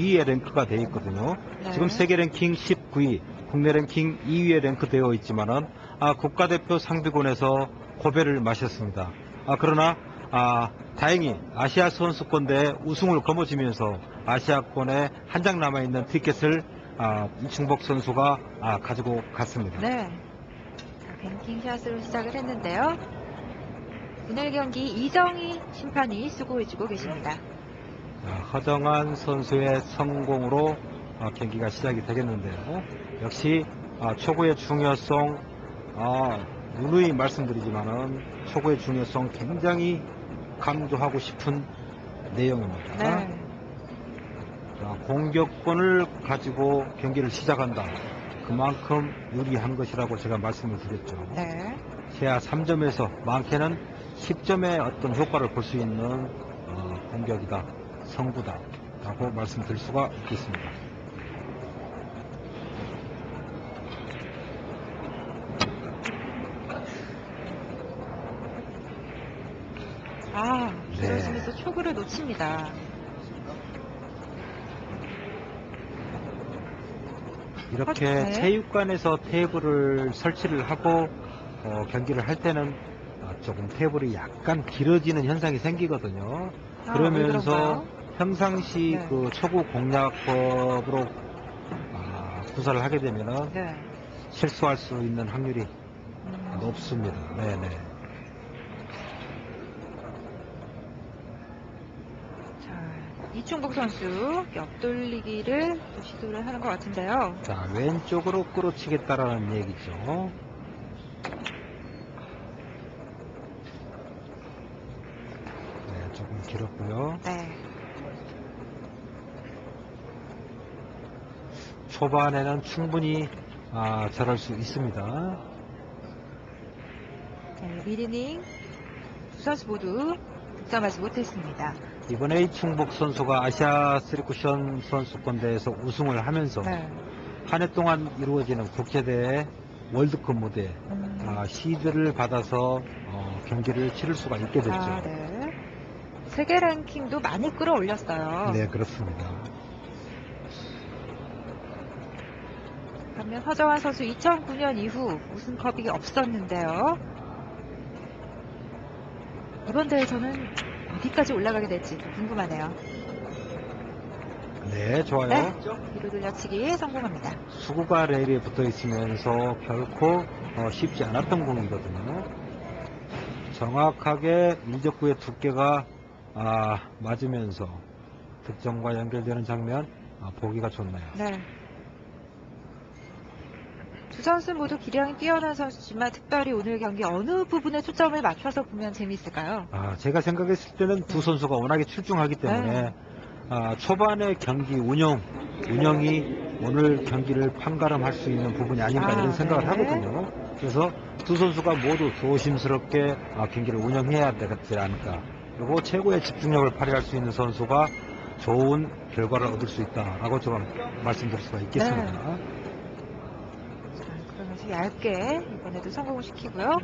2위에 랭크가 되어 있거든요. 네. 지금 세계 랭킹 19위, 국내 랭킹 2위에 랭크되어 있지만은 국가대표 상비군에서 고배를 마셨습니다. 그러나 다행히 아시아 선수권대회 우승을 거머쥐면서 아시아권에 한 장 남아있는 티켓을 이충복 선수가 가지고 갔습니다. 네. 자, 뱅킹샷으로 시작을 했는데요. 오늘 경기 이정희 심판이 수고해주고 계십니다. 허정한 선수의 성공으로 경기가 시작이 되겠는데요. 역시 초구의 중요성, 누누이 말씀드리지만은 초구의 중요성 굉장히 강조하고 싶은 내용입니다. 네. 공격권을 가지고 경기를 시작한다. 그만큼 유리한 것이라고 제가 말씀을 드렸죠. 네. 최하 3점에서 많게는 10점의 어떤 효과를 볼 수 있는 공격이다, 성구다 라고 말씀드릴 수가 있겠습니다. 그러시면서 초구를 놓칩니다. 이렇게 네. 체육관에서 테이블을 설치를 하고 경기를 할 때는 조금 테이블이 약간 길어지는 현상이 생기거든요. 그러면서 평상시 네. 그 초구 공략법으로 구사를 하게 되면은 네. 실수할 수 있는 확률이 높습니다. 네네. 자, 이충복 선수 옆돌리기를 또 시도를 하는 것 같은데요. 자, 왼쪽으로 끌어치겠다라는 얘기죠. 네, 조금 길었고요. 네. 초반에는 충분히 저럴 수 있습니다. 네, 1이닝 두 선수 모두 득점하지 못했습니다. 이번에 이충복 선수가 아시아 3쿠션 선수권대회에서 우승을 하면서 네. 한 해 동안 이루어지는 국제대회 월드컵 무대 시드를 받아서 경기를 치를 수가 있게 됐죠. 네. 세계 랭킹도 많이 끌어올렸어요. 네, 그렇습니다. 반면 허정환 선수 2009년 이후 우승컵이 없었는데요. 이번 대회에서는 어디까지 올라가게 될지 궁금하네요. 네, 좋아요. 네, 뒤로 돌려치기 성공합니다. 수구가 레일에 붙어 있으면서 결코 쉽지 않았던 공이거든요. 정확하게 일적구의 두께가 맞으면서 득점과 연결되는 장면 보기가 좋네요. 네. 두 선수 모두 기량이 뛰어난 선수지만 특별히 오늘 경기 어느 부분에 초점을 맞춰서 보면 재미있을까요? 제가 생각했을 때는 두 선수가 워낙에 출중하기 때문에 초반의 경기 운영이 오늘 경기를 판가름할 수 있는 부분이 아닌가 이런 생각을 하거든요. 그래서 두 선수가 모두 조심스럽게 경기를 운영해야 되지 않을까. 그리고 최고의 집중력을 발휘할 수 있는 선수가 좋은 결과를 얻을 수 있다라고 좀 말씀드릴 수가 있겠습니다. 네. 자, 그러면서 얇게 이번에도 성공을 시키고요.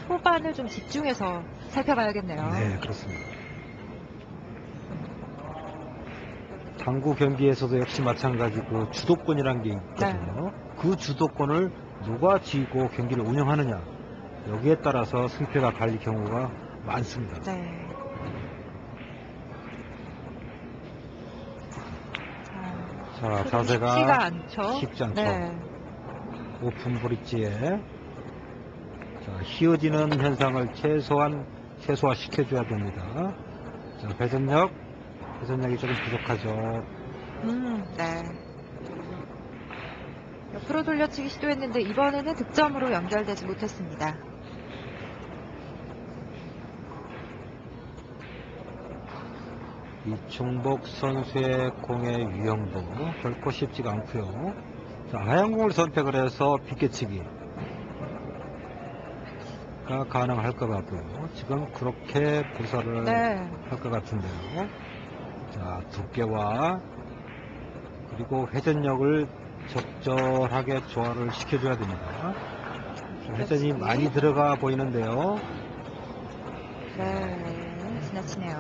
초반을 좀 집중해서 살펴봐야겠네요. 네, 그렇습니다. 당구 경기에서도 역시 마찬가지고 주도권이라는 게 있거든요. 그 주도권을 누가 쥐고 경기를 운영하느냐, 여기에 따라서 승패가 갈릴 경우가 많습니다. 네. 자, 자세가 쉽지가 않죠. 쉽지 않죠. 네. 오픈 브릿지에 휘어지는 현상을 최소화시켜줘야 됩니다. 자, 회전력이 조금 부족하죠. 네. 옆으로 돌려치기 시도했는데 이번에는 득점으로 연결되지 못했습니다. 이충복 선수의 공의 유형도 결코 쉽지가 않고요. 자, 하얀공을 선택을 해서 빗개치기가 가능할 것 같고요. 지금 그렇게 구사를 할 것 같은데요. 자, 두께와 그리고 회전력을 적절하게 조화를 시켜줘야 됩니다. 회전이 많이 들어가 보이는데요. 네, 지나치네요.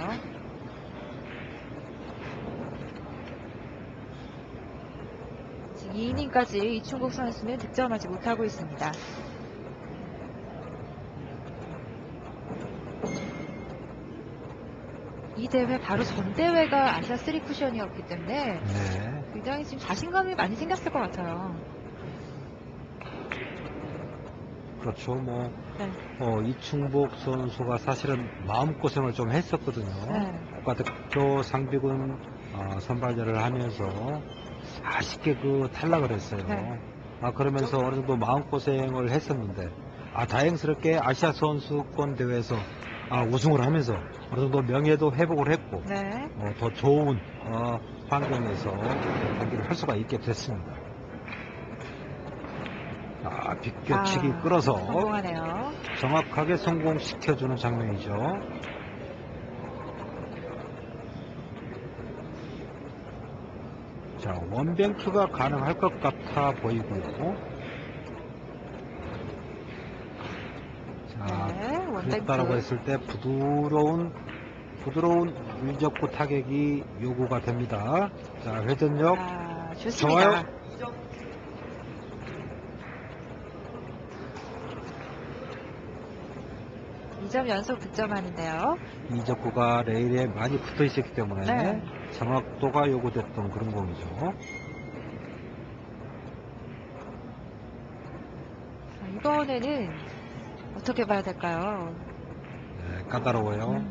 2이닝까지 이충국 선수는 득점하지 못하고 있습니다. 이 대회 바로 전 대회가 아시아 3 쿠션이었기 때문에 네. 굉장히 지금 자신감이 많이 생겼을 것 같아요. 그렇죠. 뭐 네. 이충복 선수가 사실은 마음고생을 좀 했었거든요. 네. 국가대표 상비군 선발전을 하면서 아쉽게 탈락을 했어요. 네. 그러면서 어느 정도 마음고생을 했었는데 다행스럽게 아시아 선수권 대회에서 우승을 하면서 어느 정도 명예도 회복을 했고 네. 더 좋은 환경에서 경기를 할 수가 있게 됐습니다. 비껴치기 끌어서 성공하네요. 정확하게 성공시켜주는 장면이죠. 자, 원뱅크가 가능할 것 같아 보이고요. 자, 네, 원뱅크. 그랬다라고 했을 때 부드러운 일적구 타격이 요구가 됩니다. 자, 회전력 좋습니다. 좋아요. 2점 연속 득점하는데요. 이적구가 레일에 많이 붙어 있었기 때문에 네. 정확도가 요구됐던 그런 공이죠. 자, 이번에는 어떻게 봐야 될까요? 네, 까다로워요.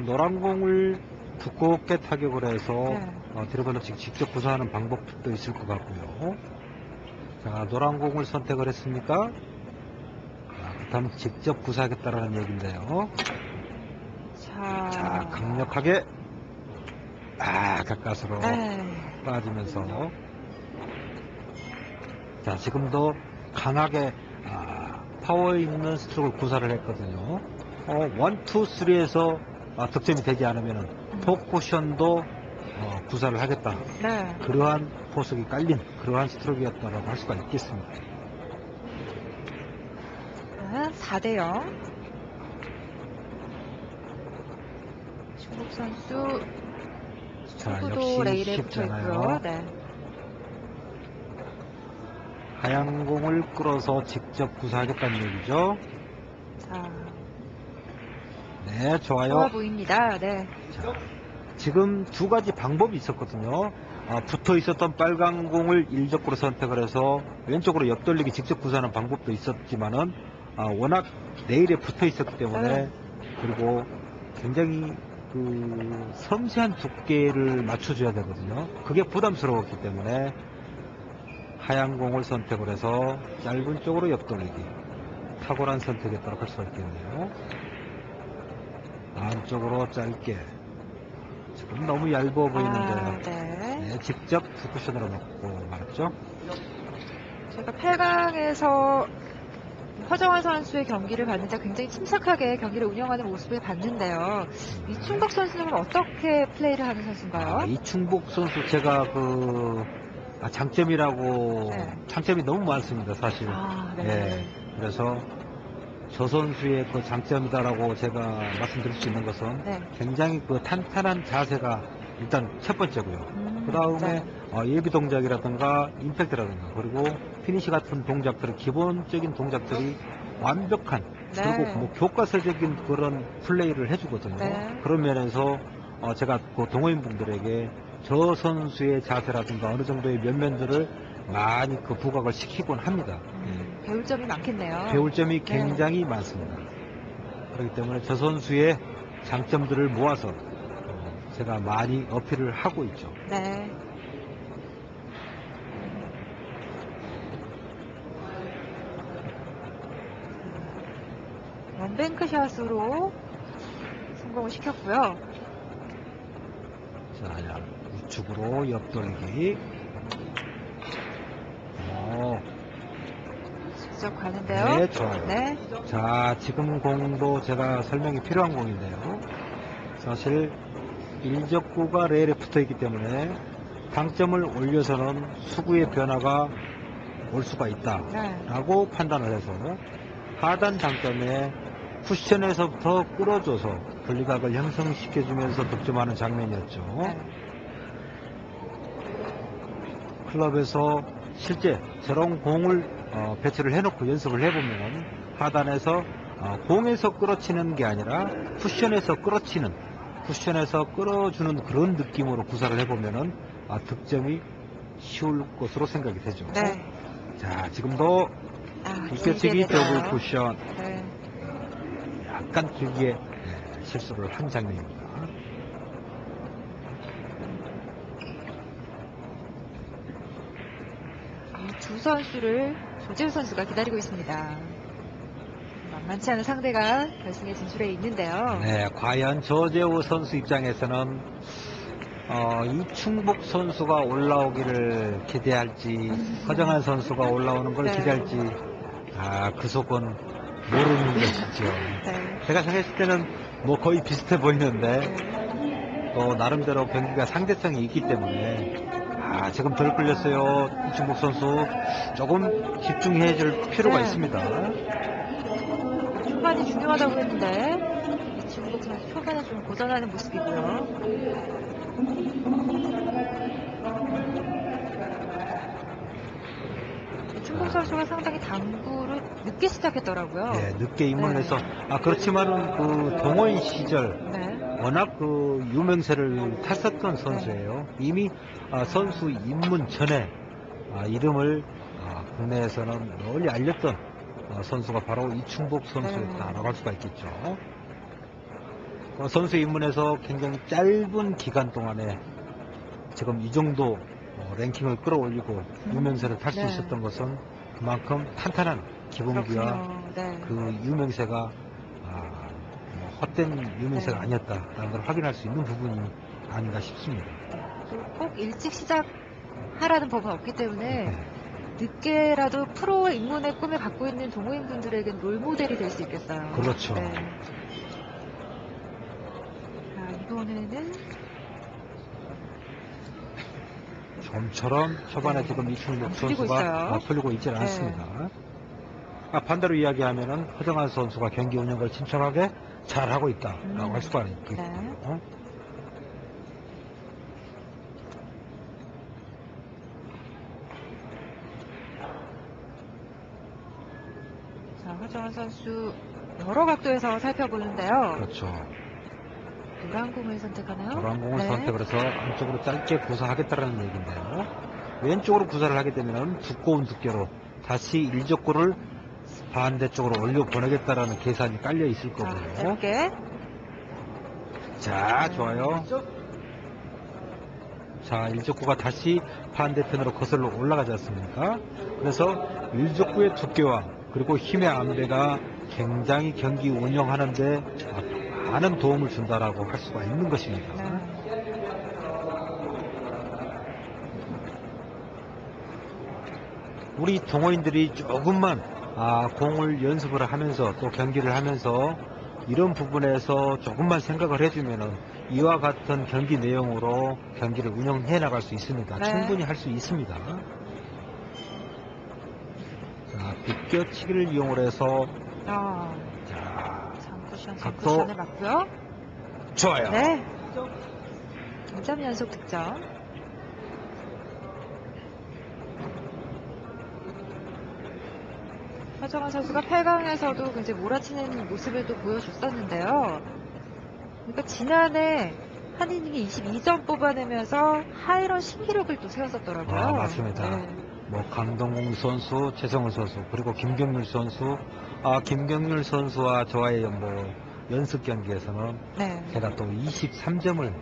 노란 공을 두껍게 타격을 해서 네. 드리블로 직접 구사하는 방법도 있을 것 같고요. 자, 노란 공을 선택을 했습니까? 그렇다면 직접 구사하겠다라는 얘기인데요. 자, 강력하게 가까스로 빠지면서 자, 지금도 강하게 파워 있는 스트로크를 구사를 했거든요. 1, 2, 3에서 득점이 되지 않으면 포쿠션도 구사를 하겠다. 네. 그러한 포석이 깔린 그러한 스트로크였다라고 할 수가 있겠습니다. 4대0. 중국 선수 축구도 레일에 붙어 있고요. 네. 하얀 공을 끌어서 직접 구사하겠다는 얘기죠. 자, 네, 좋아요. 좋아 보입니다. 네. 자, 지금 두 가지 방법이 있었거든요. 붙어 있었던 빨간 공을 일적구로 선택을 해서 왼쪽으로 옆돌리기 직접 구사하는 방법도 있었지만은 워낙 레일에 붙어 있었기 때문에 그리고 굉장히 섬세한 두께를 맞춰줘야 되거든요. 그게 부담스러웠기 때문에 하얀 공을 선택을 해서 짧은 쪽으로 옆돌리기 탁월한 선택이었다고 할 수가 있겠네요. 안쪽으로 짧게 지금 너무 얇아 보이는데요. 네, 직접 투쿠션으로 넣고 말았죠. 제가 8강에서 허정환 선수의 경기를 봤는데 굉장히 침착하게 경기를 운영하는 모습을 봤는데요. 이충복 선수는 그럼 어떻게 플레이를 하는 선수인가요? 이충복 선수 제가 장점이라고 장점이 너무 많습니다, 사실. 네. 그래서 저 선수의 장점이다라고 제가 말씀드릴 수 있는 것은 굉장히 탄탄한 자세가 일단 첫 번째고요. 그 다음에 예비 동작이라든가 임팩트라든가 그리고 피니시 같은 동작들은 기본적인 동작들이 완벽한 그리고 교과서적인 그런 플레이를 해주거든요. 그런 면에서 제가 동호인분들에게 저 선수의 자세라든가 어느 정도의 면면들을 많이 부각을 시키곤 합니다. 배울 점이 많겠네요. 배울 점이 굉장히 많습니다. 그렇기 때문에 저 선수의 장점들을 모아서 제가 많이 어필을 하고 있죠. 네. 원뱅크 샷으로 성공을 시켰고요. 자, 우측으로 옆돌리기. 직접 가는데요. 네, 좋아요. 네. 자, 지금 공도 제가 설명이 필요한 공인데요. 사실 일적구가 레일에 붙어 있기 때문에 당점을 올려서는 수구의 변화가 올 수가 있다라고 판단을 해서 하단 당점에 쿠션에서부터 끌어줘서 분리각을 형성시켜주면서 득점하는 장면이었죠. 클럽에서 실제 저런 공을 배치를 해놓고 연습을 해보면 하단에서 공에서 끌어치는 게 아니라 쿠션에서 끌어주는 그런 느낌으로 구사를 해보면은 득점이 쉬울 것으로 생각이 되죠. 네. 자, 지금도 비껴치기 길게 되네요. 더블 쿠션 네. 약간 길게 실수를 한 장면입니다. 이 두 선수를 조재우 선수가 기다리고 있습니다. 만만치 않은 상대가 결승에 진출해 있는데요. 네, 과연 조재우 선수 입장에서는 이충복 선수가 올라오기를 기대할지 허정한 선수가 올라오는 걸 네. 기대할지 그 속은 모르는 것이죠. 네. 제가 생각했을 때는 뭐 거의 비슷해 보이는데 네. 또 나름대로 경기가 상대성이 있기 때문에 지금 덜 끌렸어요. 이충복 선수 조금 집중해 줄 필요가 네. 있습니다. 초반이 중요하다고 했는데 이충복 선수 초반에 좀 고전하는 모습이고요. 이충복 선수가 상당히 당구를 늦게 시작했더라고요. 네, 늦게 입문을 네. 해서 그렇지만은 그 동호인 시절 네. 워낙 그 유명세를 탔었던 선수예요. 이미 선수 입문 전에 이름을 국내에서는 널리 알렸던 선수가 바로 이충복 선수였다라고 할 수가 있겠죠. 선수 입문에서 굉장히 짧은 기간 동안에 지금 이 정도 랭킹을 끌어올리고 유명세를 탈 수 네. 있었던 것은 그만큼 탄탄한 기본기와 그렇군요. 네. 그 유명세가 헛된 유명세가 네. 아니었다라는 걸 확인할 수 있는 부분이 아닌가 싶습니다. 꼭 일찍 시작하라는 법은 없기 때문에 네. 늦게라도 프로 입문의 꿈을 갖고 있는 동호인분들에겐 롤모델이 될 수 있겠어요. 그렇죠. 네. 자, 이번에는 좀처럼 초반에 네. 지금 이충복 풀리고 선수가 있어요. 풀리고 있지는 네. 않습니다. 반대로 이야기하면은 허정한 선수가 경기 운영을 침착하게 잘하고 있다라고 할 수가 있겠죠. 네. 자, 허정환 선수 여러 각도에서 살펴보는데요. 그렇죠. 노란 공을 선택하나요? 노란 공을 네. 선택을 해서 안쪽으로 짧게 구사하겠다라는 얘기인데요. 왼쪽으로 구사를 하게 되면 두꺼운 두께로 다시 일적구를 반대쪽으로 올려 보내겠다라는 계산이 깔려 있을 자, 거고요. 짧게. 자, 좋아요. 자, 일적구가 다시 반대편으로 거슬러 올라가지 않습니까? 그래서 일적구의 두께와 그리고 힘의 안배가 굉장히 경기 운영하는데 많은 도움을 준다라고 할 수가 있는 것입니다. 네. 우리 동호인들이 조금만 공을 연습을 하면서 또 경기를 하면서 이런 부분에서 조금만 생각을 해주면은 이와 같은 경기 내용으로 경기를 운영해 나갈 수 있습니다. 네. 충분히 할 수 있습니다. 자, 비껴치기를 이용을 해서 자, 장쿠션, 각도. 장쿠션을 맞고요. 좋아요. 네. 2점 연속 득점. 허정환 선수가 8강에서도 굉장히 몰아치는 모습을 또 보여줬었는데요. 그러니까 지난해 한 이닝에 22점 뽑아내면서 하이런 신기록을 또 세웠었더라고요. 맞습니다. 네. 뭐 강동웅 선수, 최성훈 선수, 그리고 김경률 선수. 김경률 선수와 저와의 뭐 연습 경기에서는 네. 제가 또 23점을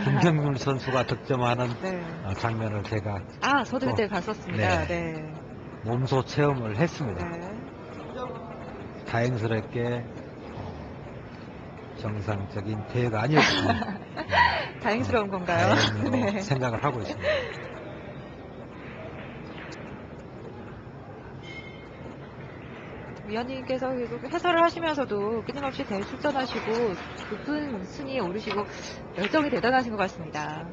김경률 선수가 득점하는 네. 장면을 제가 저도 그때 갔었습니다. 네. 몸소 체험을 했습니다. 네. 다행스럽게 정상적인 대회가 아니었지만 다행스러운 건가요? 다행으로 네. 생각을 하고 있습니다. 위원님께서 계속 해설을 하시면서도 끊임없이 대회 출전하시고 높은 순위에 오르시고 열정이 대단하신 것 같습니다.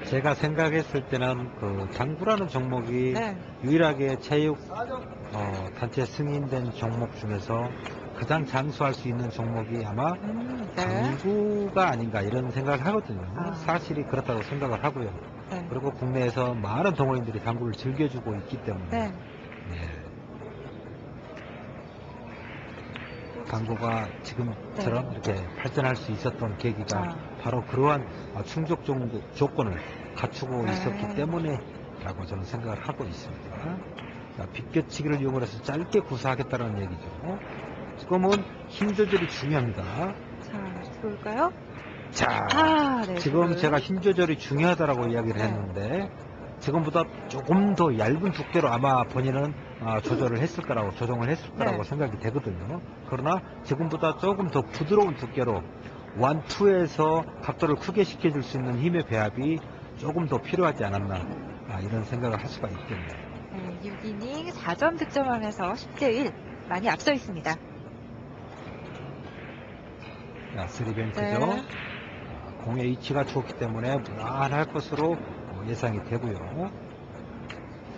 제가 생각했을 때는 그 당구라는 종목이 네. 유일하게 체육 단체 승인된 종목 중에서 가장 장수할 수 있는 종목이 아마 네. 당구가 아닌가 이런 생각을 하거든요. 아. 사실이 그렇다고 생각을 하고요. 네. 그리고 국내에서 많은 동호인들이 당구를 즐겨주고 있기 때문에 네. 네. 당구가 지금처럼 네. 이렇게 발전할 수 있었던 계기가 아. 바로 그러한 충족 조건을 갖추고 네. 있었기 때문에라고 저는 생각을 하고 있습니다. 자, 비껴치기를 이용해서 짧게 구사하겠다는 얘기죠. 지금은 힘 조절이 중요합니다. 자, 들어올까요? 자, 네, 지금 지금. 제가 힘 조절이 중요하다라고 이야기를 네. 했는데 지금보다 조금 더 얇은 두께로 아마 본인은 조정을 했을 거라고 네. 생각이 되거든요. 그러나 지금보다 조금 더 부드러운 두께로 1, 2에서 각도를 크게 시켜줄 수 있는 힘의 배합이 조금 더 필요하지 않았나 이런 생각을 할 수가 있겠네요. 네, 6이닝 4점 득점하면서 10대1 많이 앞서 있습니다. 자, 3뱅크죠. 네. 공의 위치가 좋기 때문에 무난할 것으로 예상이 되고요.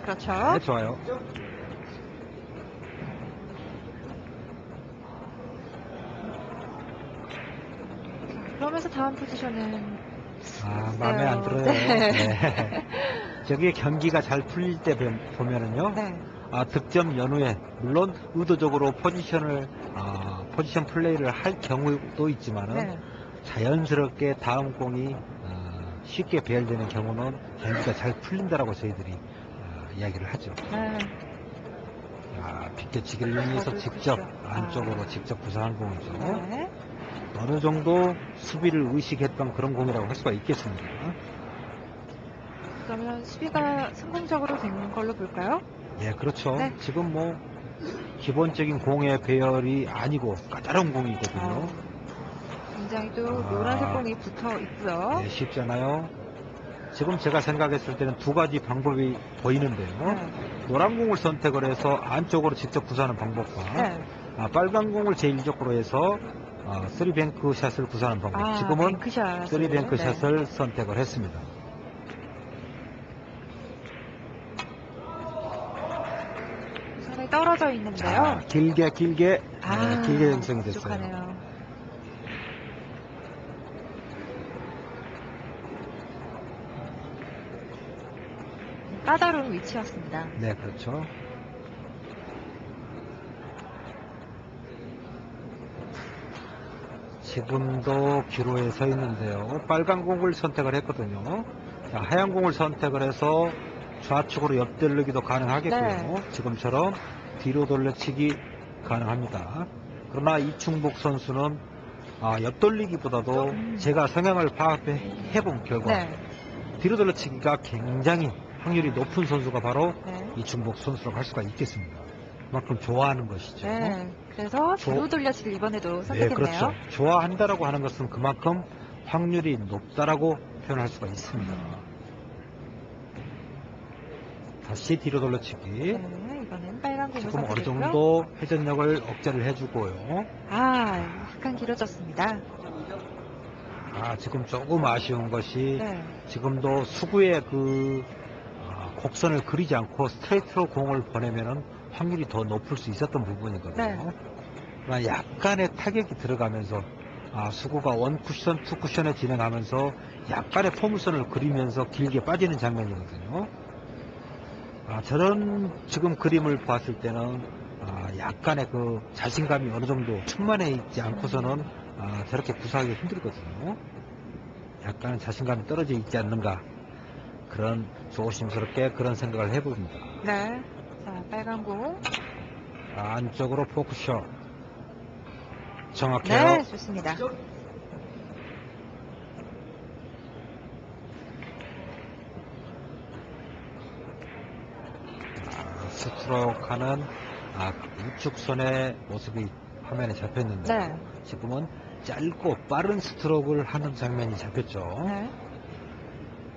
그렇죠. 네, 좋아요. 그러면서 다음 포지션은 마음에 안 들어요. 네. 네. 저기 경기가 잘 풀릴 때 보면은요. 네. 득점 연후에 물론 의도적으로 포지션 플레이를 할 경우도 있지만은 네. 자연스럽게 다음 공이 쉽게 배열되는 경우는 경기가 잘 풀린다라고 저희들이 이야기를 하죠. 네. 비껴치기를 이용해서 직접 안쪽으로 직접 구사한 공이죠. 네. 어느 정도 수비를 의식했던 그런 공이라고 할 수가 있겠습니다. 그러면 수비가 성공적으로 된 걸로 볼까요? 예, 그렇죠. 네. 지금 뭐 기본적인 공의 배열이 아니고 까다로운 공이거든요. 굉장히 또 노란색 공이 붙어 있고요. 네, 쉽잖아요. 지금 제가 생각했을 때는 두 가지 방법이 보이는데요. 네. 노란 공을 선택을 해서 안쪽으로 직접 구사하는 방법과 네. 빨간 공을 제1적으로 해서 3뱅크 샷을 구사하는 방법. 지금은 뱅크샷. 3뱅크 샷을 선택을 했습니다. 손에 떨어져 있는데요. 자, 길게 길게 형성이 됐어요. 부족하네요. 까다로운 위치였습니다. 네, 그렇죠. 지금도 기로에 서 있는데요. 빨간 공을 선택을 했거든요. 자, 하얀 공을 선택을 해서 좌측으로 옆돌리기도 가능하겠고요. 네. 지금처럼 뒤로 돌려치기 가능합니다. 그러나 이충복 선수는 옆돌리기보다도 제가 성향을 파악해본 결과 네. 뒤로 돌려치기가 굉장히 확률이 높은 선수가 바로 네. 이충복 선수라고 할 수가 있겠습니다. 그만큼 좋아하는 것이죠. 네. 그래서 뒤로 돌려치기를 이번에도 네, 선택했네요. 그렇죠. 좋아한다라고 하는 것은 그만큼 확률이 높다라고 표현할 수가 있습니다. 다시 뒤로 돌려치기. 네, 이번엔 빨간 공을 지금 어느 선택했고요. 정도 회전력을 억제를 해주고요. 약간 길어졌습니다. 지금 조금 아쉬운 것이 네. 지금도 수구의 곡선을 그리지 않고 스트레이트로 공을 보내면은 확률이 더 높을 수 있었던 부분이거든요. 네. 그러나 약간의 타격이 들어가면서 수구가 1쿠션, 2쿠션에 진행하면서 약간의 포물선을 그리면서 길게 빠지는 장면이거든요. 저런 지금 그림을 봤을 때는 약간의 그 자신감이 어느 정도 충만해 있지 않고서는 저렇게 구사하기 힘들거든요. 약간 자신감이 떨어져 있지 않는가, 그런 조심스럽게 그런 생각을 해봅니다. 네. 자, 빨간 공. 안쪽으로 포크샷 정확해요. 네, 좋습니다. 스트로크하는 우측선의 모습이 화면에 잡혔는데 네. 지금은 짧고 빠른 스트로크를 하는 장면이 잡혔죠. 네.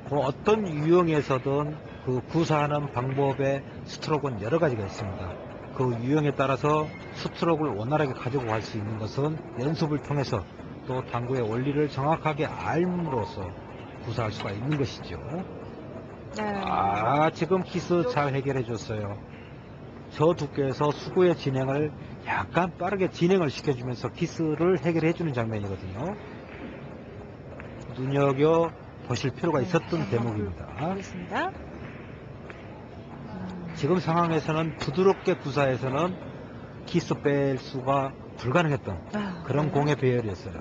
그 어떤 유형에서든 그 구사하는 방법의 스트로크는 여러 가지가 있습니다. 그 유형에 따라서 스트로크를 원활하게 가지고 갈 수 있는 것은 연습을 통해서 또 당구의 원리를 정확하게 알므로써 구사할 수가 있는 것이죠. 네. 지금 키스 잘 해결해 줬어요. 저 두께에서 수구의 진행을 약간 빠르게 진행을 시켜주면서 키스를 해결해 주는 장면이거든요. 눈여겨 보실 필요가 있었던 다시 한번 대목입니다. 보겠습니다. 지금 상황에서는 부드럽게 구사해서는 키스 뺄 수가 불가능했던 그런 네. 공의 배열이었어요.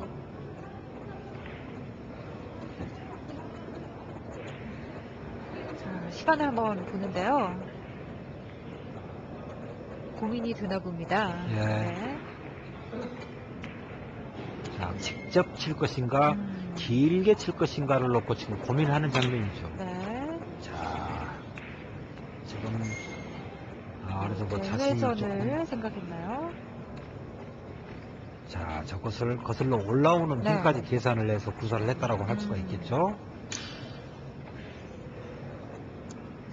자, 시간을 한번 보는데요. 고민이 드나 봅니다. 예. 네. 자, 직접 칠 것인가, 길게 칠 것인가를 놓고 지금 고민하는 장면이죠. 네. 자, 지금 어느 정도 네, 자신이 회전을 조금, 생각했나요? 자, 저것을 거슬러 올라오는 네. 힘까지 계산을 해서 구사를 했다라고 할 수가 있겠죠.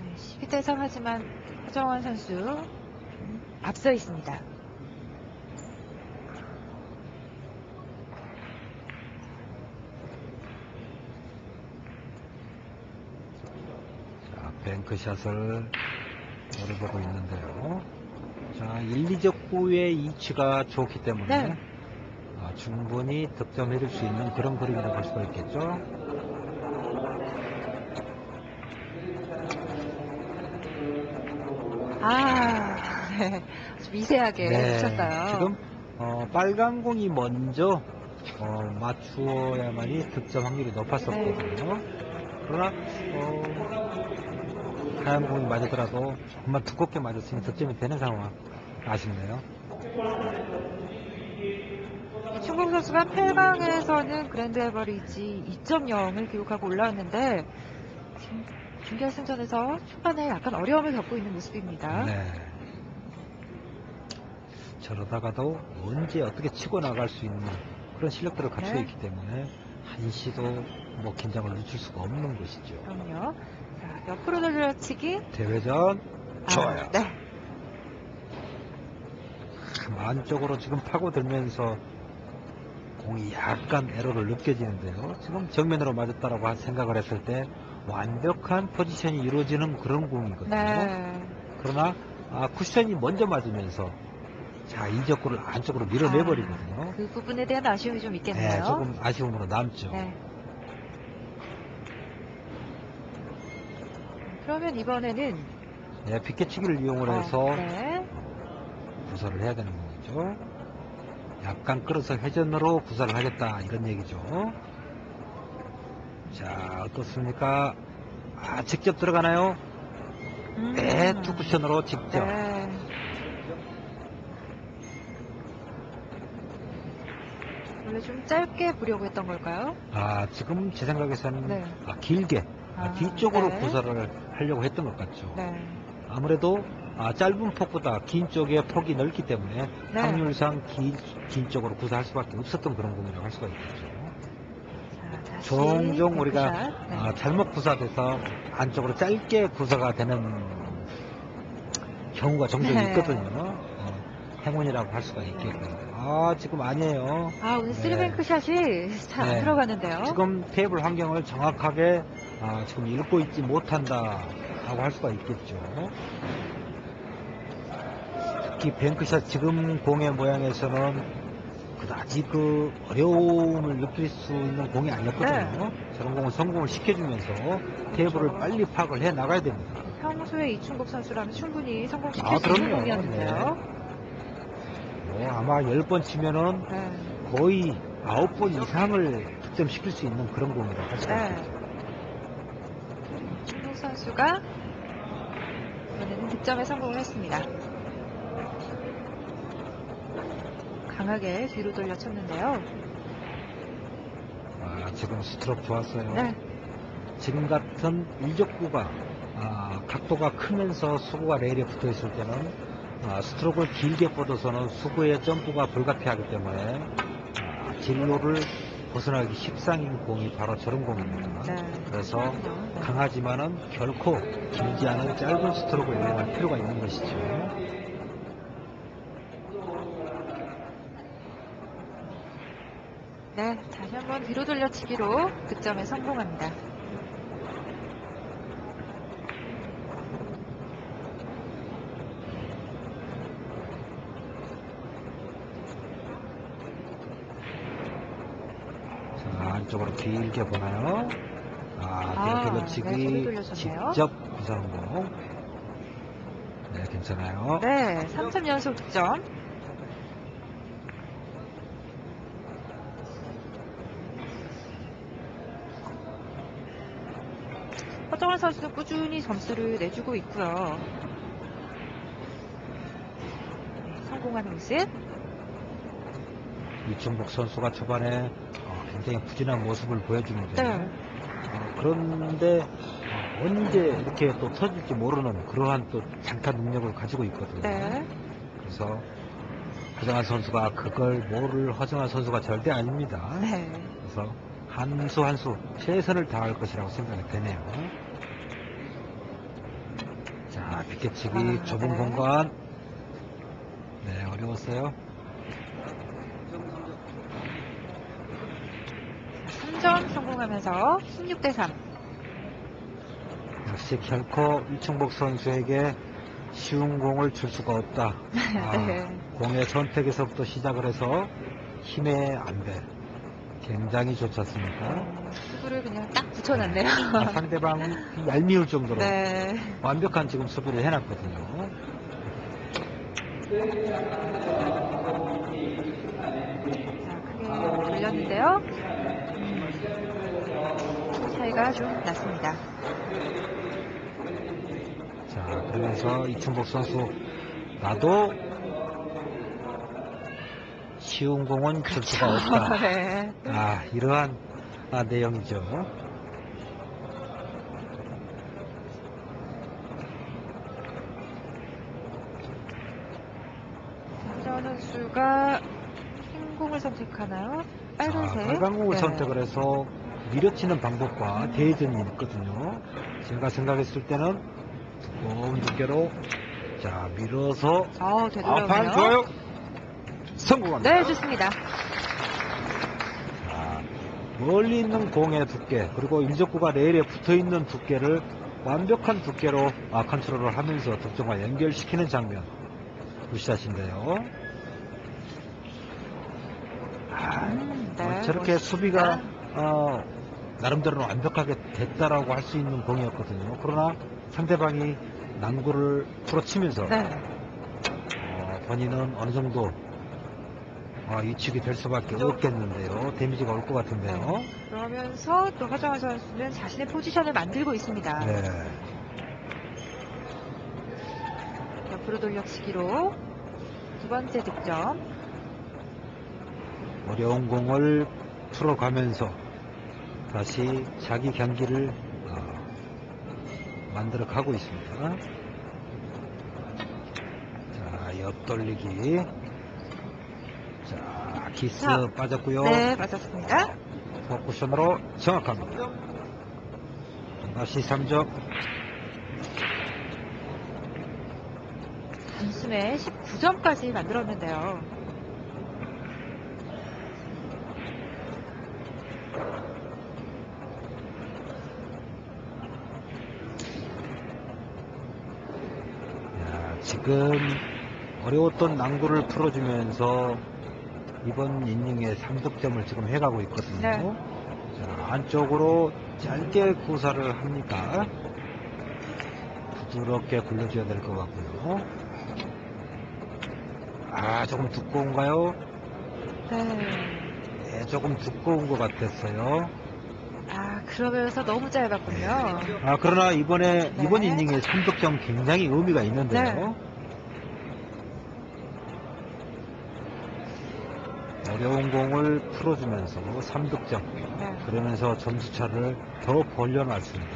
네, 12대 3 하지만 허정환 선수 앞서 있습니다. 자, 뱅크샷을 노려보고 있는데요. 자, 1, 2적구의 이치가 좋기 때문에 네. 충분히 득점해줄 수 있는 그런 그림이라고 할 수가 있겠죠. 네. 아주 미세하게 놓쳤어요. 지금 빨간 공이 먼저 맞추어야만이 득점 확률이 높았었거든요. 그러나 하얀 공이 맞았더라도 정말 두껍게 맞았으니 득점이 되는 상황. 아쉽네요. 충북 선수가 8강에서는 그랜드 에버리지 2.0을 기록하고 올라왔는데 지금 준결승전에서 초반에 약간 어려움을 겪고 있는 모습입니다. 네. 저러다가도 언제 어떻게 치고 나갈 수 있는 그런 실력들을 갖추고 네. 있기 때문에 한시도 뭐 긴장을 늦출 수가 없는 것이죠. 그럼요. 자, 옆으로 돌려치기. 대회전 좋아요. 네. 안쪽으로 지금 파고들면서 공이 약간 에러를 느껴지는데요. 지금 정면으로 맞았다라고 생각을 했을 때 완벽한 포지션이 이루어지는 그런 공이거든요. 네. 그러나 쿠션이 먼저 맞으면서 자, 이적구를 안쪽으로 밀어내버리거든요. 그 부분에 대한 아쉬움이 좀 있겠네요. 네, 조금 아쉬움으로 남죠. 네. 그러면 이번에는 네, 피켓치기를 이용을 해서 네. 구사를 해야 되는 거죠. 약간 끌어서 회전으로 구사를 하겠다 이런 얘기죠. 자, 어떻습니까? 직접 들어가나요? 네, 투 쿠션으로 직접. 네. 원래 좀 짧게 보려고 했던 걸까요? 지금 제 생각에서는 네. 길게 뒤쪽으로 네. 구사를 하려고 했던 것 같죠. 네. 아무래도 짧은 폭보다 긴 쪽에 폭이 넓기 때문에 네. 확률상 긴 쪽으로 구사할 수밖에 없었던 그런 공이라고 할 수가 있겠죠. 자, 다시 종종 우리가 뱅크샷. 네. 잘못 구사돼서 안쪽으로 짧게 구사가 되는 경우가 종종 네. 있거든요. 행운이라고 할 수가 있겠고요. 지금 아니에요. 오늘 네. 쓰리뱅크샷이 잘 안 네. 들어가는데요. 지금 테이블 환경을 정확하게 지금 읽고 있지 못한다라고 할 수가 있겠죠. 특히 뱅크샷 지금 공의 모양에서는 그다지 그 어려움을 느낄 수 있는 공이 아니었거든요. 저런 공을 성공을 시켜주면서 테이블을 빨리 파악을 해 나가야 됩니다. 평소에 이충국 선수라면 충분히 성공시킬 수 있는 그럼요. 공이었는데요. 아마 10번 치면은 네. 거의 9번 이상을 득점시킬 수 있는 그런 공이라고 할 수가 네. 있겠죠. 충북 선수가 이번에는 득점에 성공을 했습니다. 강하게 뒤로 돌려쳤는데요. 지금 스트로크 좋았어요. 네. 지금 같은 일적구가 각도가 크면서 수구가 레일에 붙어 있을 때는 스트로크를 길게 뻗어서는 수구의 점프가 불가피하기 때문에 진로를 벗어나기 십상인 공이 바로 저런 공입니다. 네. 그래서 네. 강하지만은 결코 길지 않은 짧은 스트로크를 이용할 필요가 있는 것이죠. 네, 다시 한번 뒤로 돌려치기로 득점에 성공합니다. 자, 안쪽으로 길게 보나요? 네, 돌려치기 소리 돌려줬네요. 직접 부상공. 네, 괜찮아요. 네, 3점 연속 득점. 허정환 선수도 꾸준히 점수를 내주고 있고요. 네, 성공한 모습. 이충복 선수가 초반에 굉장히 부진한 모습을 보여주는데 네. 그런데 언제 이렇게 또 터질지 모르는 그러한 또 장타 능력을 가지고 있거든요. 네. 그래서 허정환 선수가 그걸 모를 허정환 선수가 절대 아닙니다. 네. 그래서 한 수 한 수 최선을 다할 것이라고 생각이 되네요. 자, 비껴치기 좁은 네. 공간. 네, 어려웠어요. 3점 성공하면서 16대3. 역시 결코 이충복 선수에게 쉬운 공을 줄 수가 없다. 네. 공의 선택에서부터 시작을 해서 힘의 안배. 굉장히 좋지 않습니까? 수구를 그냥 딱 붙여놨네요. 상대방은 얄미울 정도로 네. 완벽한 지금 수비를 해놨거든요. 자, 크게 돌렸는데요. 차이가 좀 났습니다. 자, 그러면서 이충복 선수 나도 쉬운 공은 줄 수가 없다. 네. 이러한 내용이죠. 김정은 선수가 흰 공을 선택하나요? 빨간색. 빨간 공을 네. 선택을 해서 밀어치는 방법과 대전이 있거든요. 제가 생각했을 때는 두꺼운 두께로 자 밀어서 판 되돌아오네요. 좋아요. 성공합니다. 네, 좋습니다. 자, 멀리 있는 공의 두께 그리고 일적구가 레일에 붙어있는 두께를 완벽한 두께로 컨트롤을 하면서 득점과 연결시키는 장면. 굿샷인데요. 네, 저렇게 멋있습니다. 수비가 나름대로는 완벽하게 됐다라고 할 수 있는 공이었거든요. 그러나 상대방이 난구를 풀어치면서 네. 본인은 어느 정도 위축이 될 수밖에 없겠는데요. 데미지가 올 것 같은데요. 네. 그러면서 또 허정환 선수는 자신의 포지션을 만들고 있습니다. 네. 옆으로 돌려치기로 두 번째 득점. 어려운 공을 풀어가면서 다시 자기 경기를 만들어 가고 있습니다. 자, 옆돌리기. 자, 키스 자, 빠졌고요. 네, 맞았습니다. 포쿠션으로 정확합니다. 다시 3점. 단숨에 19점까지 만들었는데요. 지금 어려웠던 난구를 풀어주면서 이번 이닝에 3득점을 지금 해가고 있거든요. 네. 자, 안쪽으로 짧게 구사를 합니까? 부드럽게 굴려줘야 될 것 같고요. 조금 두꺼운가요? 네. 조금 두꺼운 것 같았어요. 그러면서 너무 짧았군요. 그러나 이번 네. 이닝에 3득점 굉장히 의미가 있는데요. 네. 어려운 공을 풀어주면서 3득점. 네. 그러면서 점수차를 더 벌려놨습니다.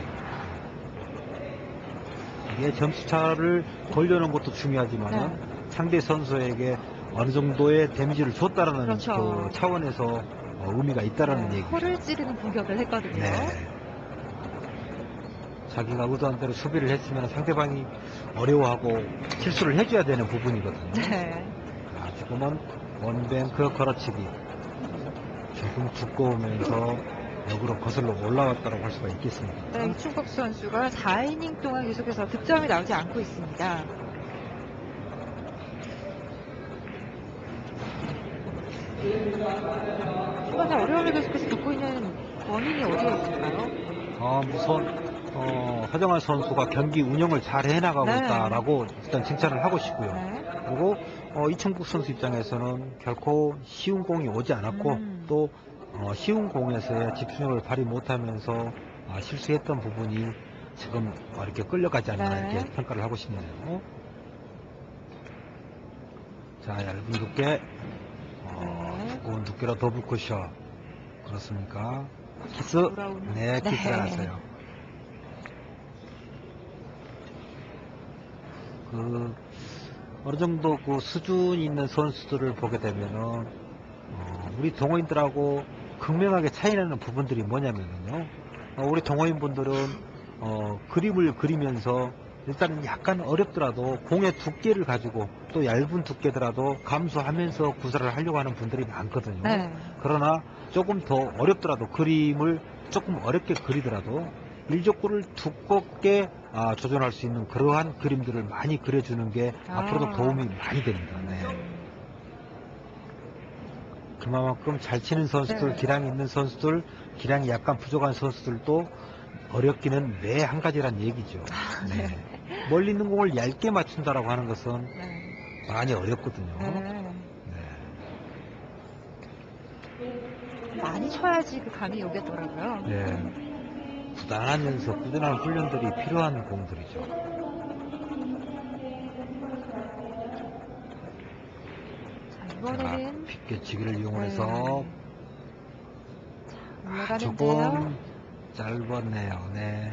이게 점수차를 벌려놓은 것도 중요하지만 네. 상대 선수에게 어느 정도의 데미지를 줬다라는 그렇죠. 그 차원에서 의미가 있다라는 얘기죠. 허를 찌르는 공격을 했거든요. 네. 자기가 의도한 대로 수비를 했으면 상대방이 어려워하고 실수를 해줘야 되는 부분이거든요. 네. 지금은 원뱅크 걸어치기 조금 두꺼우면서 역으로 거슬러 올라왔다고 할 수가 있겠습니다. 네, 이충복 선수가 4이닝 동안 계속해서 득점이 나오지 않고 있습니다. 초반에 어려움을 계속해서 겪고 있는 원인이 어디에 있을까요? 우선 허정환 선수가 경기 운영을 잘 해나가고 네. 있다라고 일단 칭찬을 하고 싶고요. 네. 그리고 이충국 선수 입장에서는 결코 쉬운 공이 오지 않았고 또 쉬운 공에서의 집중력을 발휘 못하면서 실수했던 부분이 지금 이렇게 끌려가지 않나 네. 이렇게 평가를 하고 싶네요. 자, 얇은 두께, 두꺼운 두께로 더블 쿠션. 그렇습니까? 키스. 돌아오는. 네, 네. 키스가 났어요. 어느 정도 그 수준 있는 선수들을 보게 되면은, 우리 동호인들하고 극명하게 차이나는 부분들이 뭐냐면요. 우리 동호인분들은, 그림을 그리면서 일단은 약간 어렵더라도 공의 두께를 가지고 또 얇은 두께더라도 감수하면서 구사를 하려고 하는 분들이 많거든요. 네. 그러나 조금 더 어렵더라도 그림을 조금 어렵게 그리더라도 일족구를 두껍게 조절할 수 있는 그러한 그림들을 많이 그려주는 게 앞으로도 도움이 많이 됩니다. 네. 그만큼 잘 치는 선수들, 네. 기량이 있는 선수들, 기량이 약간 부족한 선수들도 어렵기는 매 한 가지란 얘기죠. 네. 멀리 있는 공을 얇게 맞춘다라고 하는 것은 네. 많이 어렵거든요. 네. 네. 많이 쳐야지 그 감이 오겠더라고요. 네. 부단한 연습, 꾸준한 훈련들이 필요한 공들이죠. 자, 이번에는 빗겨치기를 이용해서 올라가는데요. 조금 짧았네요. 네.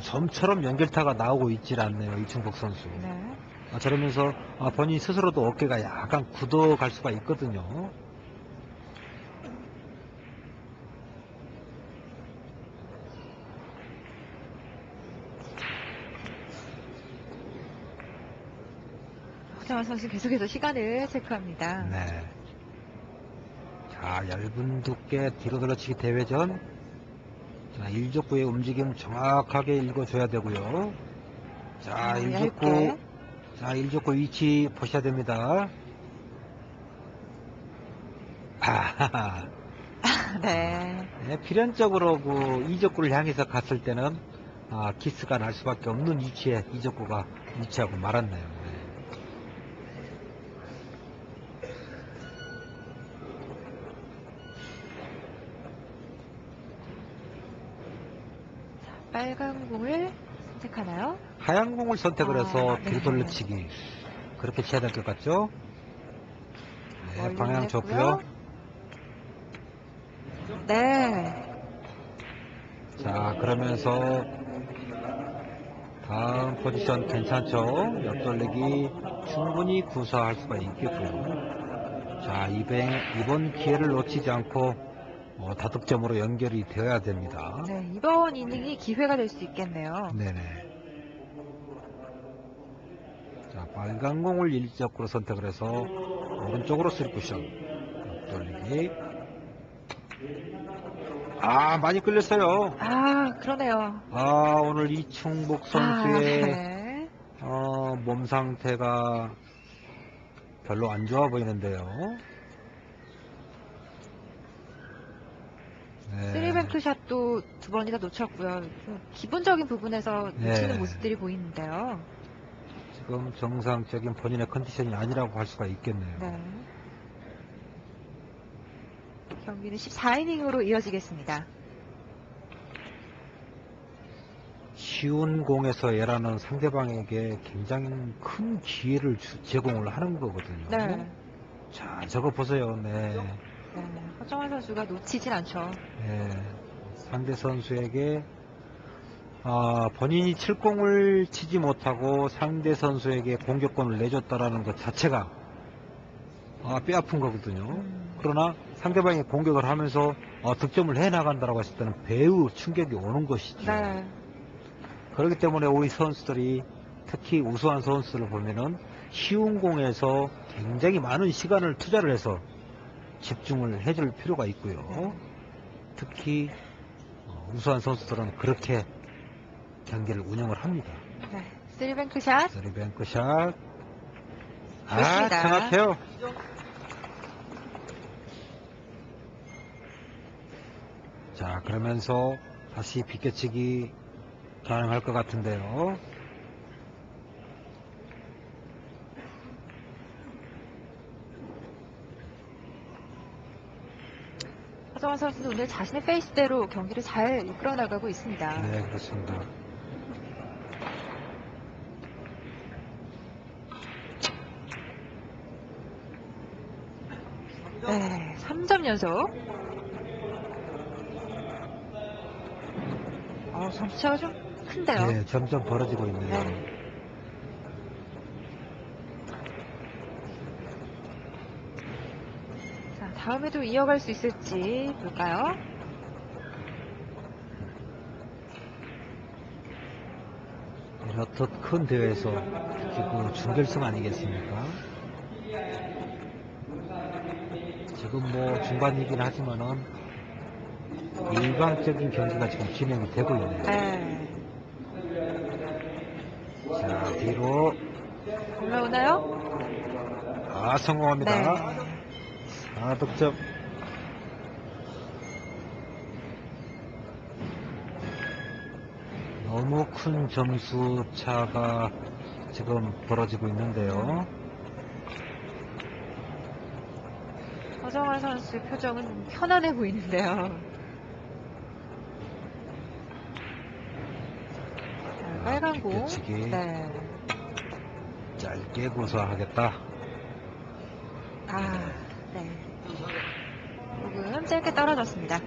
좀처럼 연결타가 나오고 있질 않네요. 이충복 선수. 네. 저러면서 본인 스스로도 어깨가 약간 굳어갈 수가 있거든요. 허정환 선수 계속해서 시간을 체크합니다. 네. 자, 얇은 두께 뒤로 돌려치기 대회전. 자, 일족구의 움직임 정확하게 읽어줘야 되고요. 자, 일족구. 얇게. 자, 일족구 위치 보셔야 됩니다. 아하하. 네. 네, 필연적으로 그 이족구를 향해서 갔을 때는 키스가 날 수밖에 없는 위치에 이족구가 위치하고 말았네요. 네. 빨간 공을 선택하나요? 하얀 공을 선택을 해서 네. 뒤로 돌려치기. 그렇게 쳐야 될 것 같죠? 네, 멀리 방향 보냈고요. 좋고요. 네. 자, 그러면서 다음 포지션 괜찮죠? 옆돌리기 충분히 구사할 수가 있겠고요. 자, 이번 기회를 놓치지 않고 다득점으로 연결이 되어야 됩니다. 네, 이번 이닝이 기회가 될 수 있겠네요. 네네. 자, 빨간 공을 일적으로 선택을 해서 오른쪽으로 3쿠션 옆돌리기. 많이 끌렸어요. 그러네요. 오늘 이충복 선수의 네. 몸 상태가 별로 안 좋아 보이는데요. 네. 쓰리뱅크 샷도 두 번이나 놓쳤고요. 좀 기본적인 부분에서 놓치는 네. 모습들이 보이는데요. 지금 정상적인 본인의 컨디션이 아니라고 할 수가 있겠네요. 네. 경기는 14이닝으로 이어지겠습니다. 쉬운 공에서 에라는 상대방에게 굉장히 큰 기회를 제공을 하는 거거든요. 네. 자, 저거 보세요. 네. 네. 허정환 선수가 놓치진 않죠. 네. 상대 선수에게 본인이 칠공을 치지 못하고 상대 선수에게 공격권을 내줬다라는 것 자체가 뼈 아픈 거거든요. 그러나 상대방이 공격을 하면서 득점을 해나간다고 했을 때는 매우 충격이 오는 것이죠. 네. 그렇기 때문에 우리 선수들이 특히 우수한 선수들을 보면은 쉬운 공에서 굉장히 많은 시간을 투자를 해서 집중을 해줄 필요가 있고요. 특히 우수한 선수들은 그렇게 경기를 운영을 합니다. 네. 쓰리뱅크 샷. 쓰리뱅크 샷. 좋습니다. 정확해요. 자, 그러면서 다시 비껴치기 가능할 것 같은데요. 허정환 선수는 오늘 자신의 페이스대로 경기를 잘 이끌어 나가고 있습니다. 네, 그렇습니다. 네, 3점 연속. 점수차가 좀 큰데요. 네, 점점 벌어지고 있네요. 네. 자, 다음에도 이어갈 수 있을지 볼까요? 이렇듯 큰 대회에서 특히 그 준결승 아니겠습니까? 지금 뭐 중반이긴 하지만은 일방적인 경기가 지금 진행이 되고 있네요. 네. 자, 뒤로 올라오나요? 성공합니다. 네. 득점. 너무 큰 점수 차가 지금 벌어지고 있는데요. 허정환 선수의 표정은 편안해 보이는데요. 자, 빨간 공. 비껴치기. 네. 짧게 고소하겠다. 네. 조금 짧게 떨어졌습니다.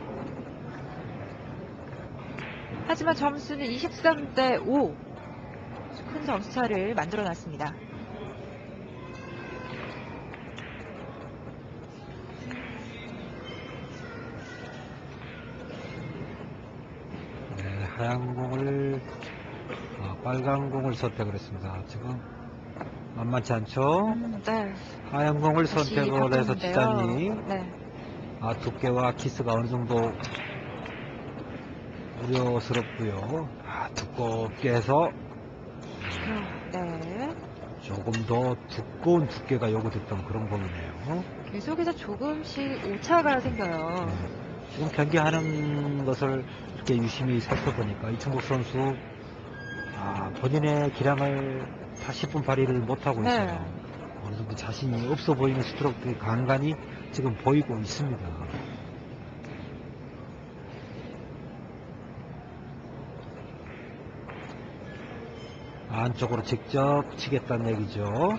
하지만 점수는 23대 5. 큰 점수차를 만들어 놨습니다. 네, 하얀 공을 빨간 공을 선택을 했습니다. 지금 만만치 않죠? 네. 하얀 공을 다시 선택을 해서 바꿨는데요. 치자니 네. 두께와 키스가 어느 정도 우려스럽고요. 두껍게 해서 네. 조금 더 두꺼운 두께가 요구됐던 그런 공이네요. 계속해서 조금씩 오차가 생겨요. 지금 경기하는 것을 이렇게 유심히 살펴보니까 이충복 선수 본인의 기량을 다 10분 발휘를 못하고 있어요. 네. 어느 정도 자신이 없어 보이는 스트로크들이 간간히 지금 보이고 있습니다. 안쪽으로 직접 치겠다는 얘기죠.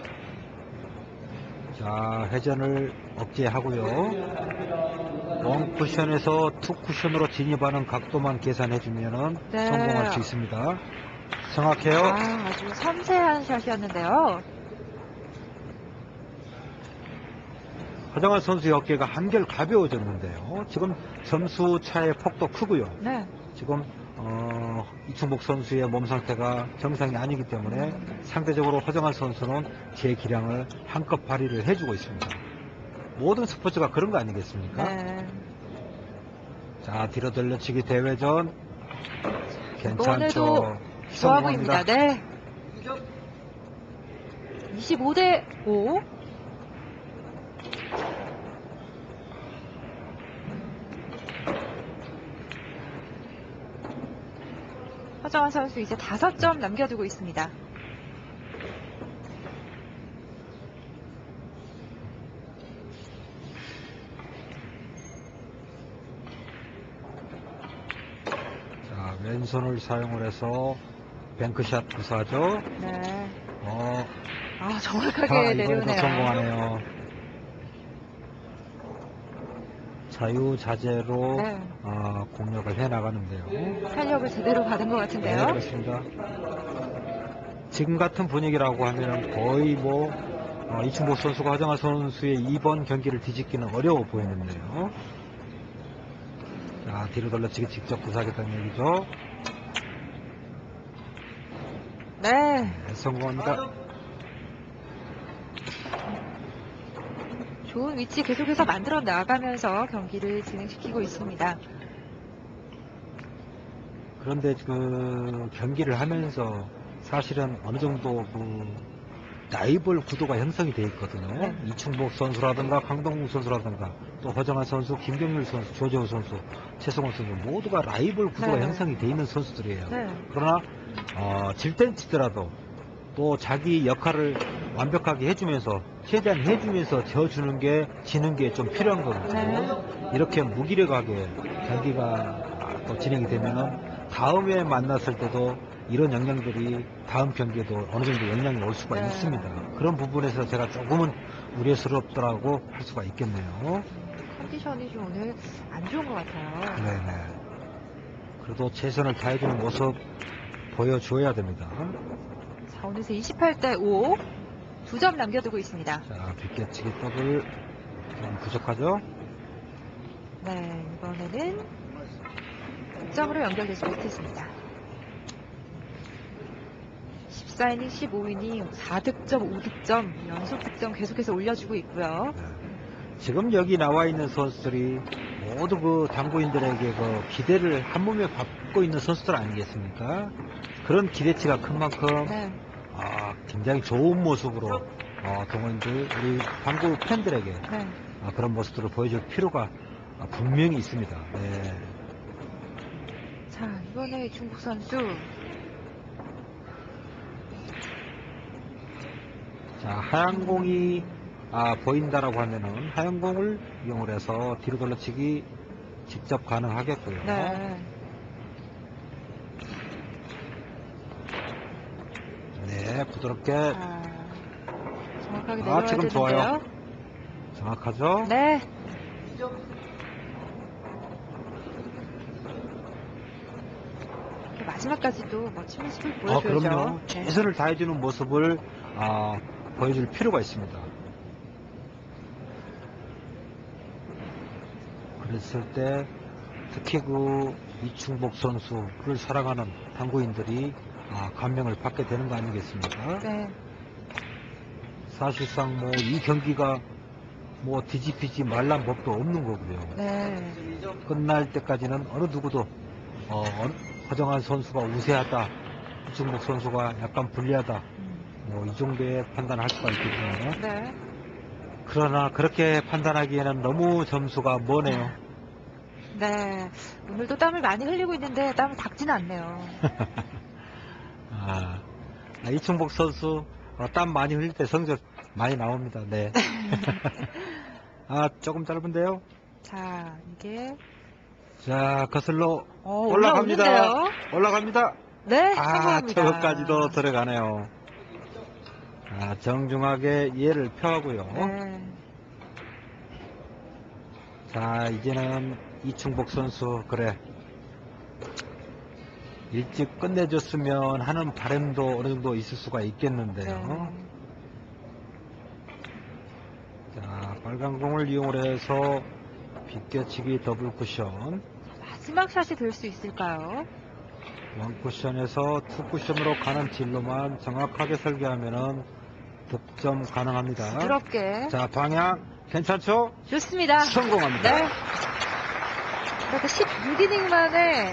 자, 회전을 억제하고요. 원 쿠션에서 투 쿠션으로 진입하는 각도만 계산해주면 네. 성공할 수 있습니다. 정확해요. 아주 섬세한 샷이었는데요. 허정환 선수의 어깨가 한결 가벼워졌는데요. 지금 점수 차의 폭도 크고요. 네. 지금 이충복 선수의 몸 상태가 정상이 아니기 때문에 상대적으로 허정환 선수는 제 기량을 한껏 발휘를 해주고 있습니다. 모든 스포츠가 그런 거 아니겠습니까? 네. 자, 뒤로 돌려치기 대회전 이번에도 괜찮죠? 좋아 보입니다. 성공합니다. 네. 25대 5. 허정환 선수 이제 5점 남겨두고 있습니다. 자, 왼손을 사용을 해서 뱅크샷 구사죠. 네. 자, 정확하게 이번에도 내려오네요. 성공하네요. 자유자재로 네. 공략을 해나가는데요. 탄력을 제대로 받은 것 네, 같은데요. 그렇습니다. 지금 같은 분위기라고 하면 거의 뭐 이충복 선수가 허정환 선수의 이번 경기를 뒤집기는 어려워 보이는데요. 자, 뒤로 돌려치기 직접 구사하겠다는 얘기죠. 네. 네, 성공합니다. 좋은 위치 계속해서 만들어 나가면서 경기를 진행시키고 있습니다. 그런데 그 경기를 하면서 사실은 어느 정도 그 라이벌 구도가 형성이 되어 있거든요. 네. 이충복 선수라든가 강동국 선수라든가 또 허정환 선수, 김경률 선수, 조재호 선수, 최성원 선수 모두가 라이벌 구도가 네. 형성이 돼 있는 선수들이에요. 네. 그러나 질 땐 치더라도 또 자기 역할을 완벽하게 해주면서 최대한 해주면서 져주는 게 지는 게 좀 필요한 거거든요. 네. 이렇게 무기력하게 경기가 또 진행이 되면은 다음에 만났을 때도 이런 영향들이 다음 경기에도 어느 정도 영향이 올 수가 네. 있습니다. 그런 부분에서 제가 조금은 우려스럽더라고 할 수가 있겠네요. 컨디션이 좀 오늘 안 좋은 것 같아요. 네네. 그래도 최선을 다해주는 모습 보여줘야 됩니다. 자, 어느새 28대 5. 2점 남겨두고 있습니다. 자, 빗겨치기 더블 좀 부족하죠? 네, 이번에는 득점으로 연결되지 못했습니다. 14이닝, 15이닝, 4득점, 5득점, 연속 득점 계속해서 올려주고 있고요. 네. 지금 여기 나와 있는 선수들이 모두 그 당구인들에게 그 기대를 한 몸에 받고 있는 선수들 아니겠습니까? 그런 기대치가 큰 만큼 네, 굉장히 좋은 모습으로 동호인들 우리 당구 팬들에게 네. 그런 모습들을 보여줄 필요가 분명히 있습니다. 네. 자, 이번에 이충복 선수. 자, 하얀 공이 보인다라고 하면은 하얀 공을 이용을 해서 뒤로 돌려치기 직접 가능하겠고요. 네. 네, 부드럽게 자, 정확하게 내려야 지금 되는데요. 좋아요. 정확하죠? 네. 마지막까지도 멋진 모습을 보여줘야죠. 그럼요. 네. 최선을 다해주는 모습을 보여줄 필요가 있습니다. 그랬을 때 특히 그 이충복 선수를 사랑하는 당구인들이 감명을 받게 되는 거 아니겠습니까? 네. 사실상 뭐 이 경기가 뭐 뒤집히지 말란 법도 없는 거고요. 네. 끝날 때까지는 어느 누구도 허정환 선수가 우세하다, 이충복 선수가 약간 불리하다, 뭐 이 정도의 판단을 할 수가 있겠지만, 네. 그러나 그렇게 판단하기에는 너무 점수가 머네요. 네. 오늘도 땀을 많이 흘리고 있는데 땀을 닦지는 않네요. 이충복 선수 땀 많이 흘릴 때 성적 많이 나옵니다. 네. 조금 짧은데요. 자, 이게 자, 거슬러 올라갑니다. 올라갑니다. 올라갑니다. 네, 성공합니다. 저거까지도 들어가네요. 정중하게 이해를 표하고요. 네. 자, 이제는 이충복 선수 그래 일찍 끝내줬으면 하는 바람도 어느 정도 있을 수가 있겠는데요. 네. 자, 빨간 공을 이용을 해서 빗겨치기 더블 쿠션, 마지막 샷이 될 수 있을까요? 원 쿠션에서 투 쿠션으로 가는 진로만 정확하게 설계하면은 득점 가능합니다. 부드럽게. 자, 방향 괜찮죠? 좋습니다. 성공합니다. 네. 그래도 16이닝 만에